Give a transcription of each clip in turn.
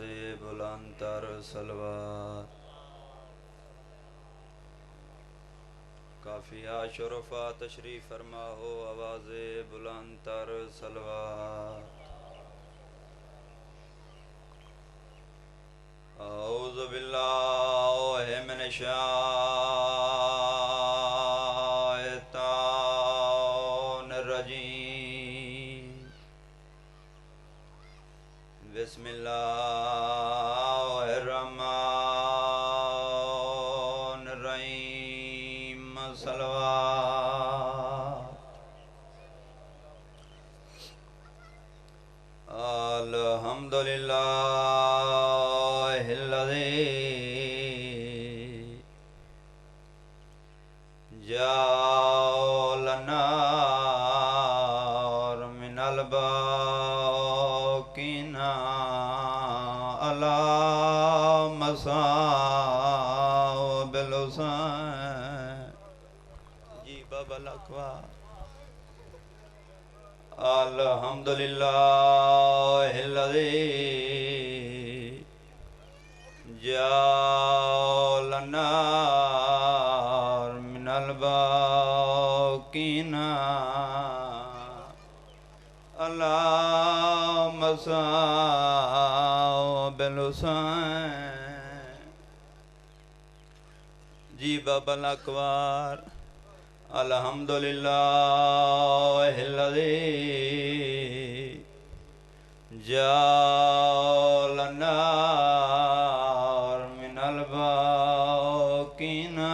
आवाज़े बुलंदतर सलवात। काफिया शुरफा तशरीफ़ फरमा हो आवाज़े बुलंदतर सलवात। औज़ु बिल्लाहि मिनश शैतानिर रजीम। बिस्मिल्लाहिर रहमानिर रहीम। सलवात। अल्हम्दुलिल्लाहिल्लज़ी जअलना मिनल बाक़ीना अला मसाबिल हुसैन। जी बाबा लखवा। अल्हम्दुलिल्लाहिल्लज़ी जअलना मिनल बाक़ीना अला मसाबिल हुसैन। जी बाबा अकबर। अल्हम्दुलिल्लाहिल्लज़ी जअलना मिनल बाक़ीना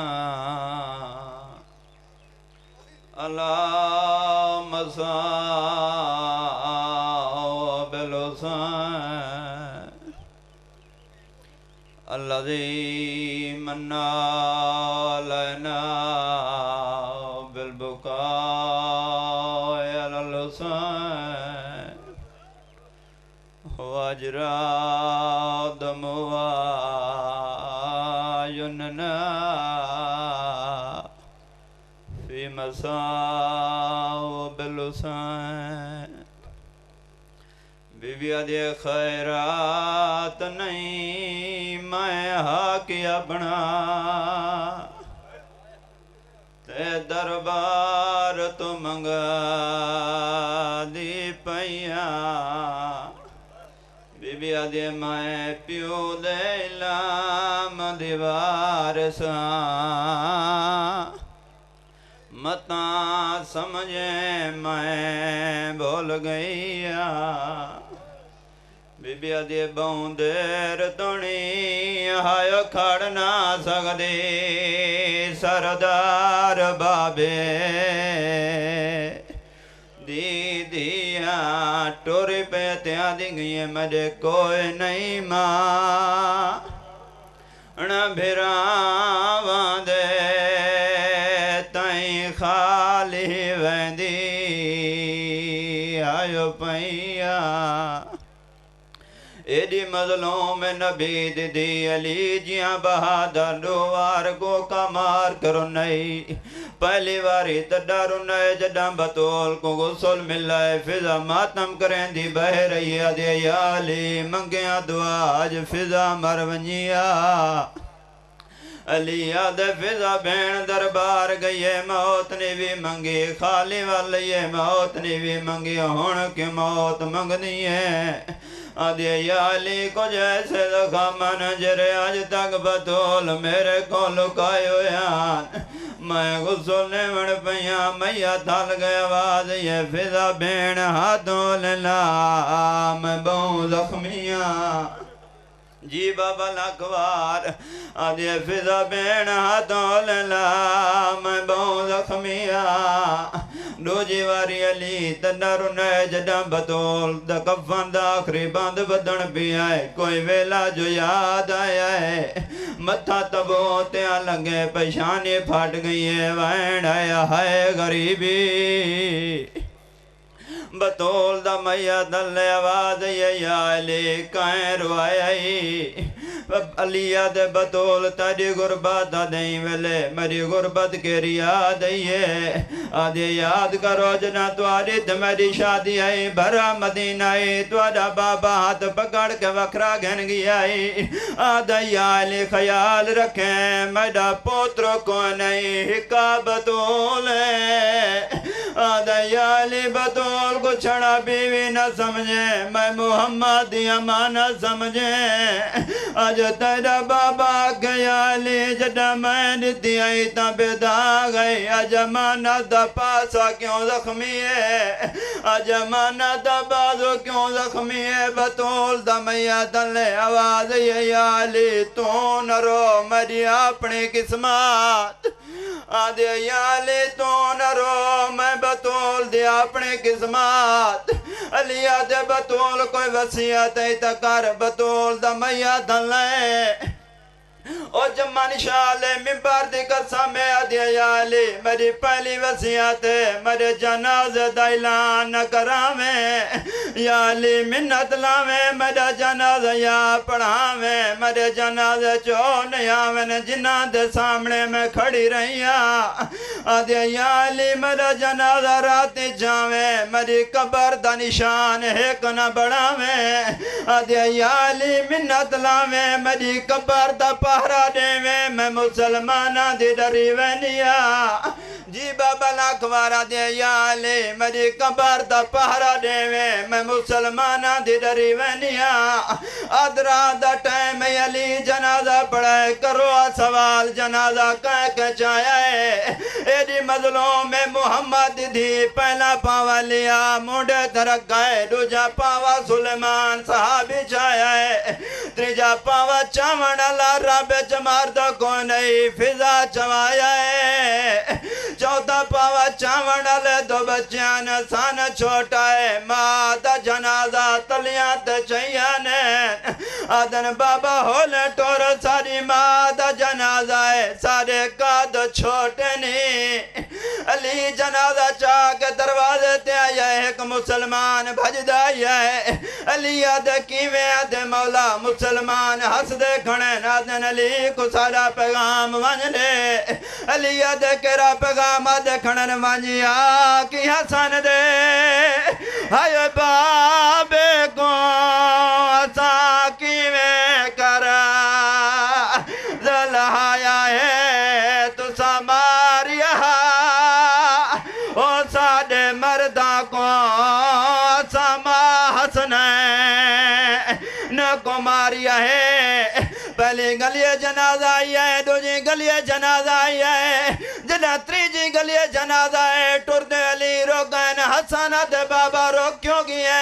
अला मसाबिल हुसैन। अल्लज़ी मन्ना अलैना बिलबुकाइ अलल हुसैन वजरा दमुआ युनना फी मसाबिल हुसैन। बीबी दे खैरात नहीं मैं हाकि अपना ते दरबार तो मंगा दी पैया। बीबी दे मैं प्यो दे लाम दीवार सा मता समझे मैं भूल गईया। बीबी दे बौंदेर तुणी हायो खड़ ना सकदे सरदार बाबे दीदिया टुर पे त्या दिंगिए मजे कोई नहीं मां न भिरावां दे तई खाली वेंदी आयो पैया। एडी मजलूम नबी दीदी अली जिया बहादुर दुआर को कमार करो नहीं। पहली बारी तडारो नए जडा बतौल को गुसल मिलाए फिजा मातम करें दी बह रही दे याली मंगिया दुआ अज फिजा मर वंजिया। अलिया दे फिजा भेण दरबार गई मौत ने भी मंगी खाली वाल ये मौत ने भी मंगी हुण की मौत मंगनी है। आदे याली को जैसे दखामन जरे आज तक बतौल मेरे को लुकायो यान मैं गुस्सो लेवण पैया मैया थल गया आवाज ये फिजा भेण हाथों ला मैं बहु जख्मिया। जी बाबा लखवार आदे फिजा भेण हाथों ला मैं बहु जख्मिया। दूजी वारी अली तंडारू न जडा बतौल द कफन द आखिरी बंद बदन पिया है कोई वेला जो याद आया है मथा तबो त्या लगे परेशानी फट गई है वैन आया है गरीबी। बतौल द मैया दल आवाज ये याले काए रुआई अलिया दे बतौल तेरी गुरबत दई वेले मेरी गुरबत केरी याद है आदे याद करो जना तुम्हारी ते मेरी शादी आई भरा मदीना है तुम्हारा बाबा हाथ पकड़ के वखरा घन गया है आदा याल ख्याल रखे मेरा पोत्र को नहीं हिका बतौल आदा याल बतौल को छड़ा बीवी न समझे मैं मोहम्मद अमाना समझे आज तेरा बाबा गयाली जदा मैं दी आई ता बेदा गई आज माना दा पासा क्यों जख्मी है आज माना दा बाजो क्यों जख्मी है बतौल दा मैया तले आवाज ये याली तू न रो मेरी अपनी किस्मत आदे याले तो न रो मैं बतौल दे अपने किस्मत अलिया दे बतौल कोई वसीयत है कर बतौल दा मैया धले ओ जमान शाले मिंबर दी कसम अदे याले मेरी पहली वसीयत मेरे जनाजे दा ऐलान न करावे याले मिन्नत लावे मेरा जनाजा या पढ़ावे मेरे जनाजे चो नहीं आवन जिन्हां दे सामने मैं खड़ी रहिया अदे याले मेरा जनाजा रात जावे मेरी कब्र दा निशान एक न बढ़ावे अदे याले मिन्नत लावे मेरी कब्र दा पहरा देवे मैं मुसलमाना दे डरी वनिया जी बाबा लाखवारा दे याले मेरी कब्र दा पहरा देवे मैं मुसलमाना दे डरी वनिया अदरा दा टाइम अली जनाजा पढ़ाए करो सवाल जनाजा कह के चाया है एडी मजलूम में मोहम्मद दी पहला पावा लिया मुंडे तरक गए दूजा पावा सुलेमान साहबी चाया है त्रीजा पावा चावण ला रब चमार दो को नहीं फिजा चवाया है चौथा पावा चावण ले दो बच्चियां ने सान छोटा है मां दा जनाजा तलियां ते चैया ने आदन बाबा होले टोर सारी मां दा जनाजा है सारे काद छोटे नहीं अली जनाजा चा के दरवाजे ते आया एक मुसलमान भजदा है अली आद कीवे आद मौला मुसलमान हंस दे खणे नादन अली को सारा पैगाम वंज ले अली आद केरा पैगाम आद खणन वंजिया की हसन दे हाय बाबे को असा कीवे करा जलहाया है तुसा मारिया ओ साडे मर्दा को समा हसना न को मारिया है पहली गलिए जनाजा आई है दूजी गलिए जनाजा आई है जना तीजी गलिए जनाजा है टुरदे अली रोकन हसन दे बाबा रोक क्यों गए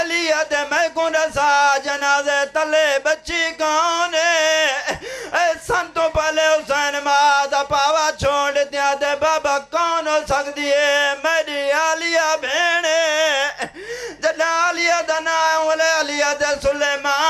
अली दे मैं को रसा जनाजे तले बच्ची कौन है संतो पहले हुसैन मादा पावा छोड़ दिया दे बाबा कौन हो सकती है मेरी आलिया भेड़े जना आलिया दा नाम अलिया दे सुलेमान